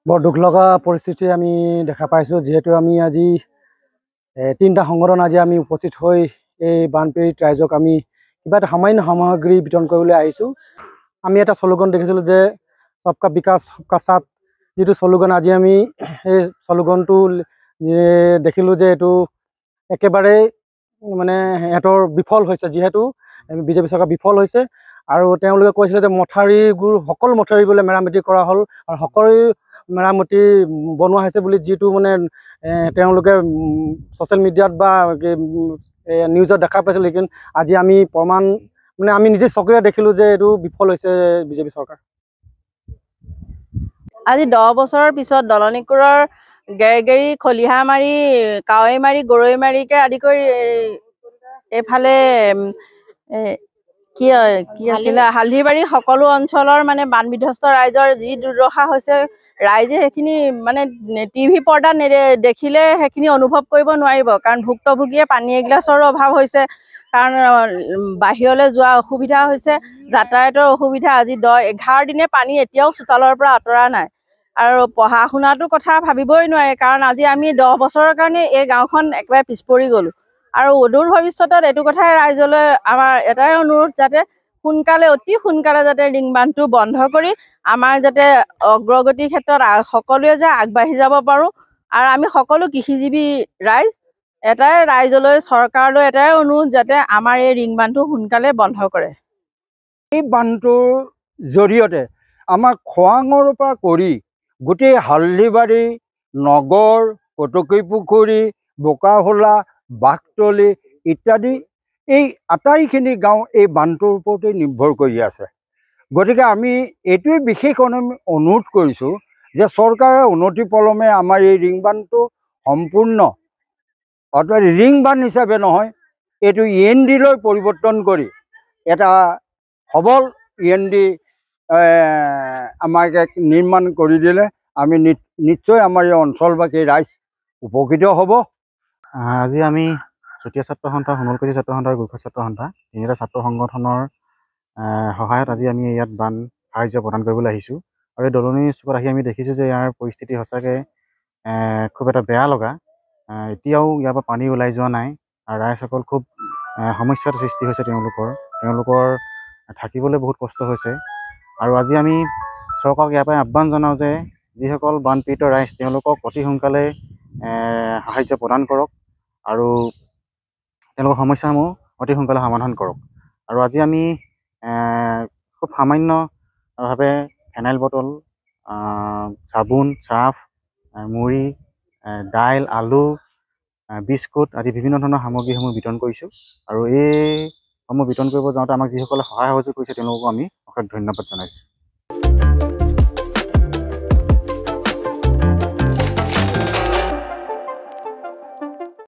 বৰ দুখ লগা পৰিস্থিতি আমি দেখা পাইছোঁ, যিহেতু আমি আজি তিনিটা সংগঠন আজি আমি উপস্থিত হৈ এই বানপীড়িত ৰাইজক আমি কিবা এটা সামান্য সামগ্ৰী বিতৰণ কৰিবলৈ আহিছোঁ। আমি এটা শ্লোগান দেখিছিলোঁ যে সবকা বিকাশ সবকা সাথ, যিটো শ্লোগান আজি আমি এই শ্লোগানটো দেখিলোঁ যে এইটো একেবাৰে মানে সিহঁতৰ বিফল হৈছে, যিহেতু বিজেপি চৰকাৰ বিফল হৈছে। আৰু তেওঁলোকে কৈছিলে যে মথাউৰিবোৰ সকলো মথাউৰি বোলে মেৰামতি কৰা হ'ল আৰু সকলো মেৰামতি বনোৱা হৈছে বুলি, যিটো মানে তেওঁলোকে ছ'চিয়েল মিডিয়াত বা নিউজত দেখা পাইছিল। লেকিন আজি আমি প্ৰমাণ মানে আমি নিজে চকুৰে দেখিলোঁ যে এইটো বিফল হৈছে বিজেপি চৰকাৰ। আজি 10 বছৰৰ পিছত দলনিকুৰৰ গেৰগেৰি, খলিহামাৰী, কাৱৈমাৰী, গৰৈমাৰীকে আদি কৰি এইফালে কি আছিলে হালধিবাৰী সকলো অঞ্চলৰ মানে বান বিধ্বস্ত ৰাইজৰ যি দুৰ্দশা হৈছে, ৰাইজে সেইখিনি মানে টিভি পৰ্দাত দেখিলে সেইখিনি অনুভৱ কৰিব নোৱাৰিব। কাৰণ ভুক্তভোগীয়ে পানী এগিলাছৰো অভাৱ হৈছে, কাৰণ বাহিৰলৈ যোৱা অসুবিধা হৈছে, যাতায়াতৰ অসুবিধা। আজি 11 দিনে পানী এতিয়াও চোতালৰ পৰা আঁতৰা নাই। আৰু পঢ়া শুনাটো কথা ভাবিবই নোৱাৰে, কাৰণ আজি আমি 10 বছৰৰ কাৰণে এই গাঁওখন একেবাৰে পিছ পৰি গ'লোঁ। আৰু অদূৰ ভৱিষ্যতত এইটো কথাই ৰাইজলৈ আমাৰ এটাই অনুৰোধ, যাতে সোনকালে অতি সোনকালে যাতে ৰিং বান্ধটো বন্ধ কৰি আমাৰ যাতে অগ্ৰগতিৰ ক্ষেত্ৰত সকলোৱে যে আগবাঢ়ি যাব পাৰোঁ। আৰু আমি সকলো কৃষিজীৱী ৰাইজ এটাই ৰাইজলৈ চৰকাৰলৈ এটাই অনুৰোধ, যাতে আমাৰ এই ৰিং বান্ধটো সোনকালে বন্ধ কৰে। এই বান্ধটোৰ জৰিয়তে আমাৰ খোৱাঙৰ পৰা কৰি গোটেই হালধিবাৰী, নগৰ, কটকী পুখুৰী, বোকাহোলা, বাঘতলী ইত্যাদি এই আটাইখিনি গাঁও এই বান্ধটোৰ ওপৰতে নিৰ্ভৰ কৰি আছে। গতিকে আমি এইটোৱে বিশেষ অনুৰোধ কৰিছোঁ যে চৰকাৰে অনতি পলমে আমাৰ এই ৰিং বান্ধটো সম্পূৰ্ণ, অৰ্থাৎ ৰিং বান্ধ হিচাপে নহয়, এইটো END লৈ পৰিৱৰ্তন কৰি এটা সবল END আমাক নিৰ্মাণ কৰি দিলে আমি নিশ্চয় আমাৰ এই অঞ্চলবাসী ৰাইজ উপকৃত হ'ব। আজি আমি চুতীয়া ছাত্ৰ সন্থা, সোণোৱালকুছি ছাত্ৰ সন্থা আৰু গুৰুকা ছাত্ৰ সন্থা তিনিটা ছাত্ৰ সংগঠনৰ সহায়ত আজি আমি ইয়াত বান সাহাৰ্য প্ৰদান কৰিবলৈ আহিছোঁ। আৰু এই দলনি চুকত আহি আমি দেখিছোঁ যে ইয়াৰ পৰিস্থিতি সঁচাকৈ খুব এটা বেয়া লগা। এতিয়াও ইয়াৰ পৰা পানী ওলাই যোৱা নাই আৰু ৰাইজসকল খুব সমস্যাৰ সৃষ্টি হৈছে। তেওঁলোকৰ থাকিবলৈ বহুত কষ্ট হৈছে। আৰু আজি আমি চৰকাৰক ইয়াৰ পৰাই আহ্বান জনাওঁ যে যিসকল বানপীড়িত ৰাইজ তেওঁলোকক অতি সোনকালে সাহাৰ্য প্ৰদান কৰক আৰু তেওঁলোকৰ সমস্যাসমূহ অতি সোনকালে সমাধান কৰক। আৰু আজি আমি খুব সামান্যভাৱে ফেনাইল বটল, চাবোন, চাৰ্ফ, মুড়ি, দাইল, আলু, বিস্কুট আদি বিভিন্ন ধৰণৰ সামগ্ৰীসমূহ বিতৰণ কৰিছোঁ। আৰু এইসমূহ বিতৰণ কৰিব যাওঁতে আমাক যিসকলে সহায় সহযোগ কৰিছে তেওঁলোককো আমি অশেষ ধন্যবাদ জনাইছোঁ।